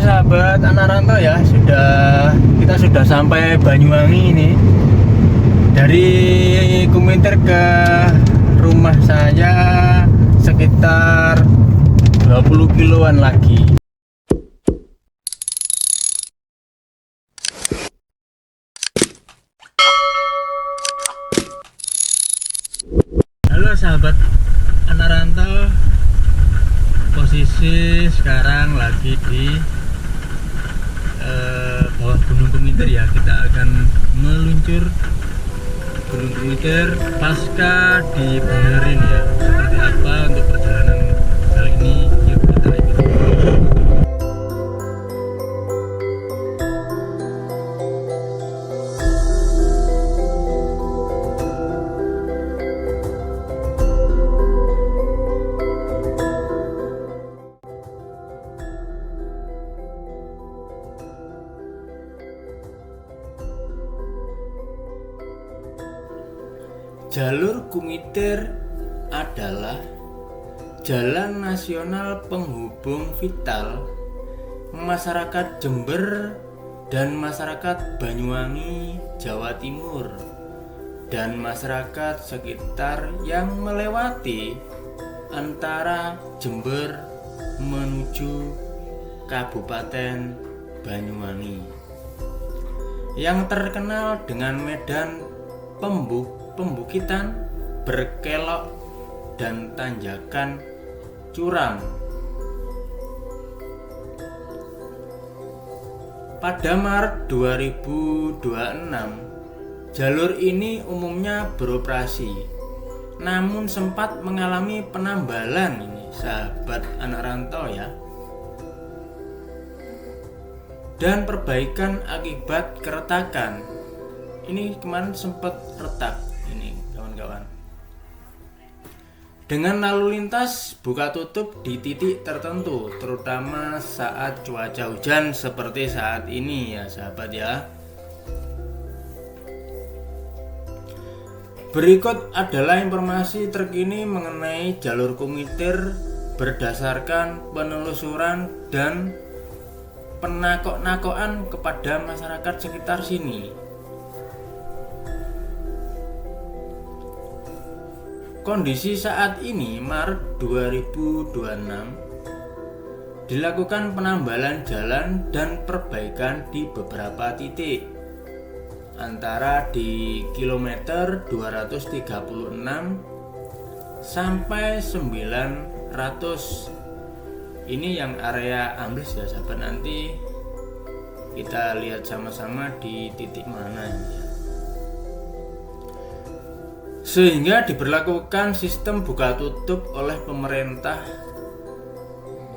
sahabat anak rantau ya, kita sudah sampai Banyuwangi ini. Dari Kuminter ke rumah saya sekitar 20 kiloan lagi. Halo sahabat anak rantau, posisi sekarang lagi di bawah Gunung Kuminter ya. Kita akan meluncur Gunung Kuminter pasca dibenerin ya. Seperti apa untuk perjalanan kali ini, yuk kita ikuti. Jalur Kuminter adalah jalan nasional penghubung vital masyarakat Jember dan masyarakat Banyuwangi, Jawa Timur, dan masyarakat sekitar yang melewati antara Jember menuju Kabupaten Banyuwangi, yang terkenal dengan medan pembukitan berkelok dan tanjakan curam. Pada Maret 2026, jalur ini umumnya beroperasi, namun sempat mengalami penambalan ini sahabat anak rantau ya, dan perbaikan akibat keretakan. Ini kemarin sempat retak ini kawan-kawan. Dengan lalu lintas buka tutup di titik tertentu, terutama saat cuaca hujan seperti saat ini ya sahabat ya. Berikut adalah informasi terkini mengenai jalur Kuminter berdasarkan penelusuran dan penakok-nakokan kepada masyarakat sekitar sini. Kondisi saat ini Maret 2026, dilakukan penambalan jalan dan perbaikan di beberapa titik, antara di kilometer 236 sampai 900. Ini yang area ambles ya sahabat, nanti kita lihat sama-sama di titik mana ya. Sehingga diberlakukan sistem buka tutup oleh pemerintah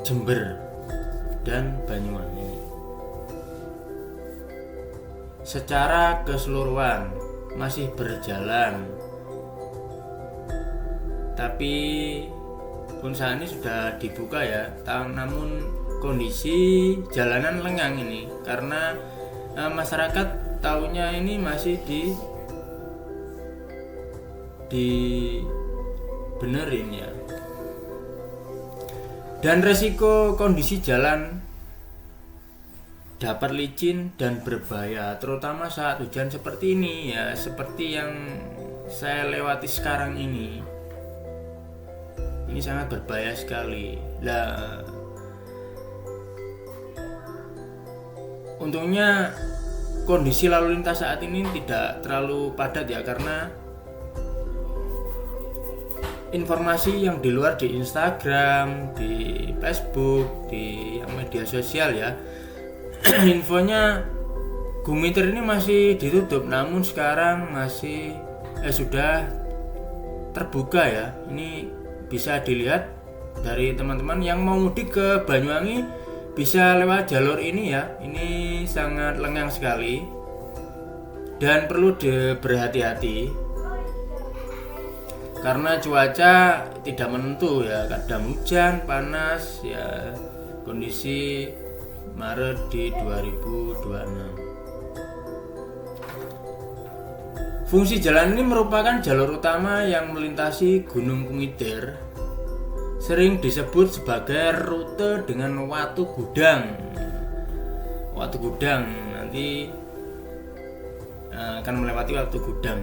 Jember dan Banyuwangi secara keseluruhan masih berjalan, tapi pun saat ini sudah dibuka ya, namun kondisi jalanan lengang ini karena masyarakat tahunya ini masih dibenerin ya. Dan resiko kondisi jalan dapat licin dan berbahaya, terutama saat hujan seperti ini ya, seperti yang saya lewati sekarang ini. Ini sangat berbahaya sekali. Lah, untungnya kondisi lalu lintas saat ini tidak terlalu padat ya, karena informasi yang di luar di Instagram, di Facebook, di media sosial ya, infonya Kuminter ini masih ditutup, namun sekarang sudah terbuka ya. Ini bisa dilihat dari teman-teman yang mau mudik ke Banyuwangi, bisa lewat jalur ini ya. Ini sangat lengang sekali dan perlu berhati-hati karena cuaca tidak menentu ya, kadang hujan, panas ya, kondisi Maret di 2026. Fungsi jalan ini merupakan jalur utama yang melintasi Gunung Kuminter, sering disebut sebagai rute dengan watu gudang Watu Gudang nanti akan melewati Watu Gudang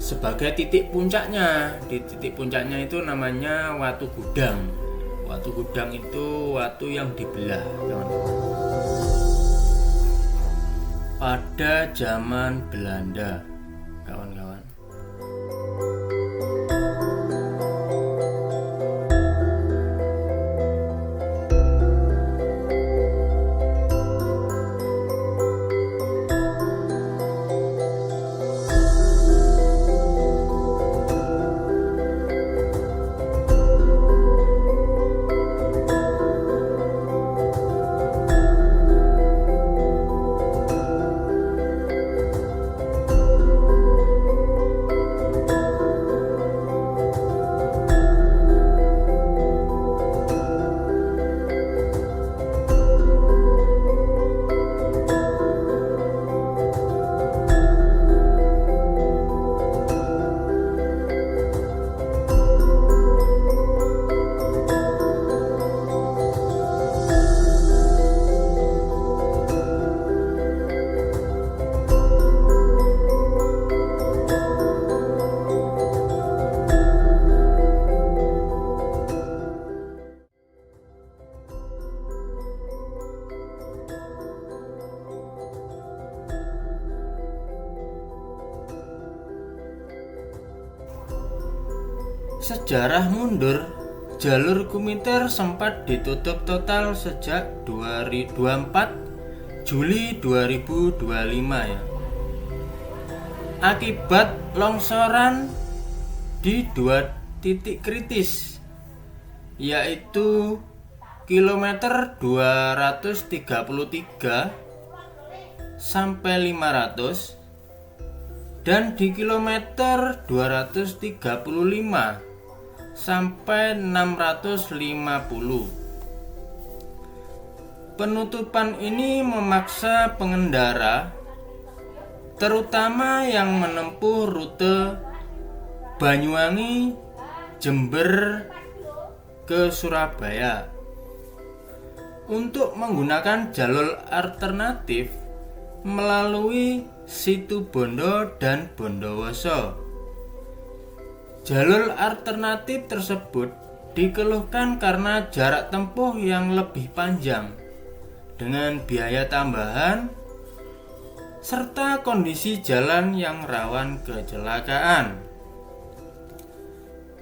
sebagai titik puncaknya. Di titik puncaknya itu namanya Watu Gudang. Watu Gudang itu watu yang dibelah, teman-teman, pada zaman Belanda, kawan-kawan. Sejarah mundur, jalur Kumiter sempat ditutup total sejak 24 Juli 2025 ya. Akibat longsoran di 2 titik kritis, yaitu kilometer 233 sampai 500 dan di kilometer 235 sampai 650. Penutupan ini memaksa pengendara, terutama yang menempuh rute Banyuwangi, Jember ke Surabaya, untuk menggunakan jalur alternatif melalui Situbondo dan Bondowoso. Jalur alternatif tersebut dikeluhkan karena jarak tempuh yang lebih panjang dengan biaya tambahan serta kondisi jalan yang rawan kecelakaan.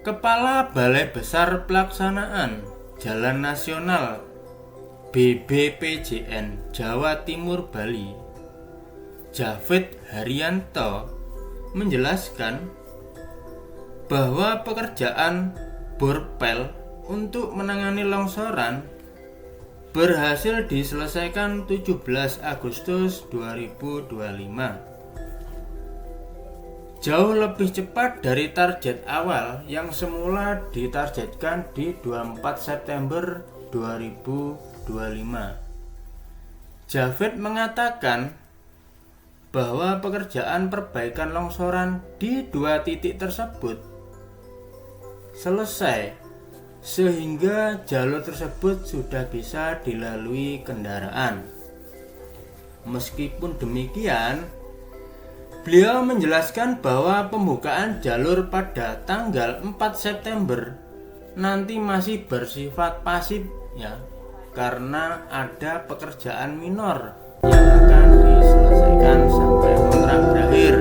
Kepala Balai Besar Pelaksanaan Jalan Nasional BBPJN Jawa Timur Bali, Javed Haryanto, menjelaskan bahwa pekerjaan borpel untuk menangani longsoran berhasil diselesaikan 17 Agustus 2025. Jauh lebih cepat dari target awal yang semula ditargetkan di 24 September 2025. Javed mengatakan bahwa pekerjaan perbaikan longsoran di 2 titik tersebut selesai, sehingga jalur tersebut sudah bisa dilalui kendaraan. Meskipun demikian, beliau menjelaskan bahwa pembukaan jalur pada tanggal 4 September nanti masih bersifat pasif ya, karena ada pekerjaan minor yang akan diselesaikan sampai kontrak berakhir.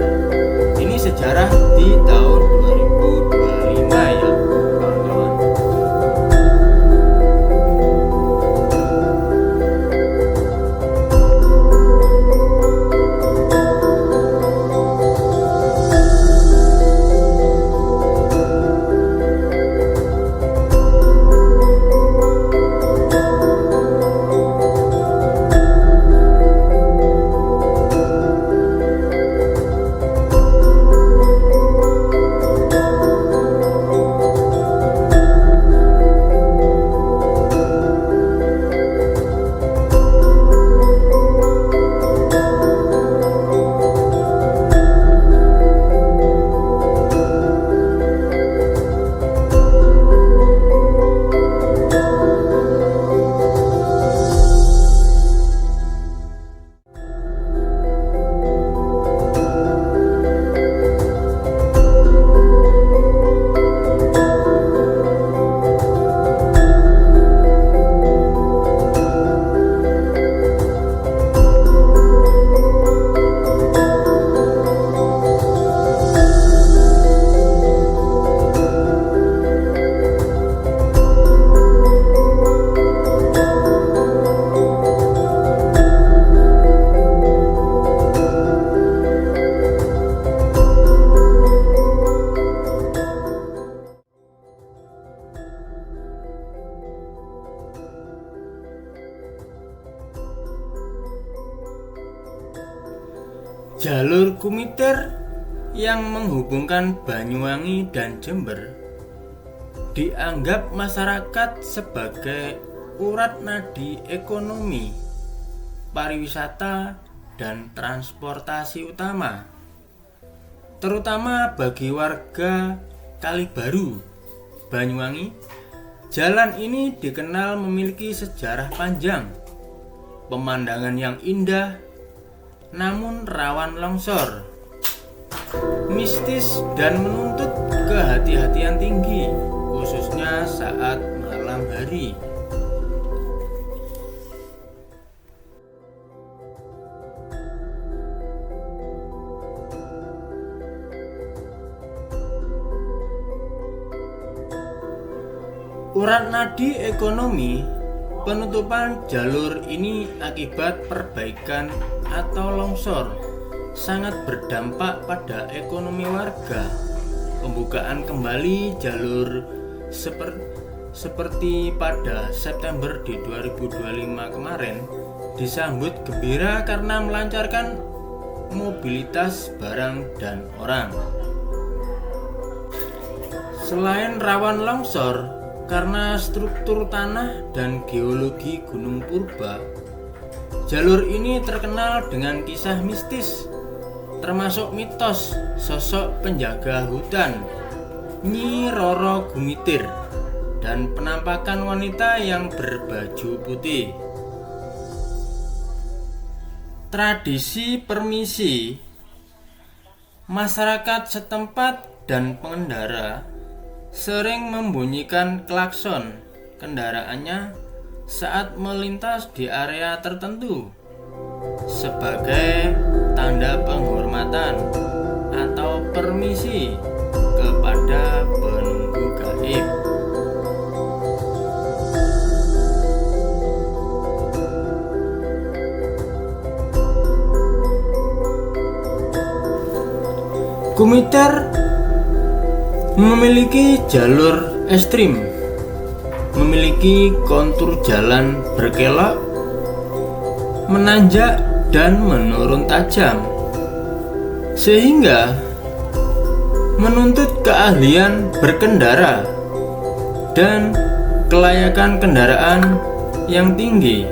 Ini sejarah di tahun 2025 ya, kawan-kawan. Jalur Kumiter yang menghubungkan Banyuwangi dan Jember dianggap masyarakat sebagai urat nadi ekonomi, pariwisata, dan transportasi utama, terutama bagi warga Kalibaru, Banyuwangi. Jalan ini dikenal memiliki sejarah panjang, pemandangan yang indah, namun rawan longsor, mistis, dan menuntut kehati-hatian tinggi, khususnya saat malam hari. Urat nadi ekonomi, penutupan jalur ini akibat perbaikan atau longsor sangat berdampak pada ekonomi warga. Pembukaan kembali jalur seperti pada September di 2025 kemarin disambut gembira karena melancarkan mobilitas barang dan orang. Selain rawan longsor karena struktur tanah dan geologi Gunung Purba, jalur ini terkenal dengan kisah mistis, termasuk mitos sosok penjaga hutan Nyi Roro Gumitir dan penampakan wanita yang berbaju putih. Tradisi permisi, masyarakat setempat dan pengendara sering membunyikan klakson kendaraannya saat melintas di area tertentu sebagai tanda penghormatan atau permisi kepada penunggu gaib. Kumiter memiliki jalur ekstrim, memiliki kontur jalan berkelok, menanjak, dan menurun tajam, sehingga menuntut keahlian berkendara dan kelayakan kendaraan yang tinggi.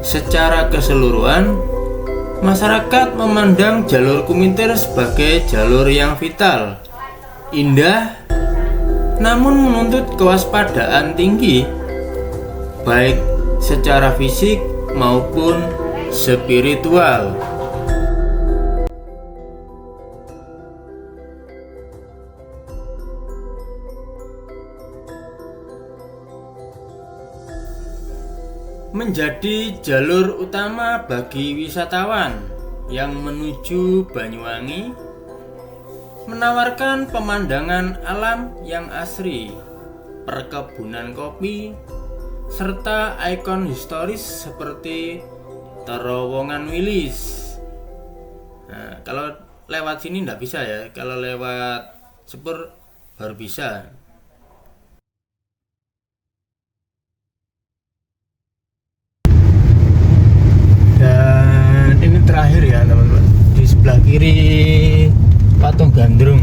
Secara keseluruhan, masyarakat memandang jalur Kumiter sebagai jalur yang vital, indah, namun menuntut kewaspadaan tinggi, baik secara fisik maupun spiritual. Menjadi jalur utama bagi wisatawan yang menuju Banyuwangi, menawarkan pemandangan alam yang asri, perkebunan kopi, serta ikon historis seperti Terowongan Wilis. Nah, kalau lewat sini nggak bisa ya, kalau lewat Sepur baru bisa. Dan ini terakhir ya teman-teman, di sebelah kiri patung gandrung.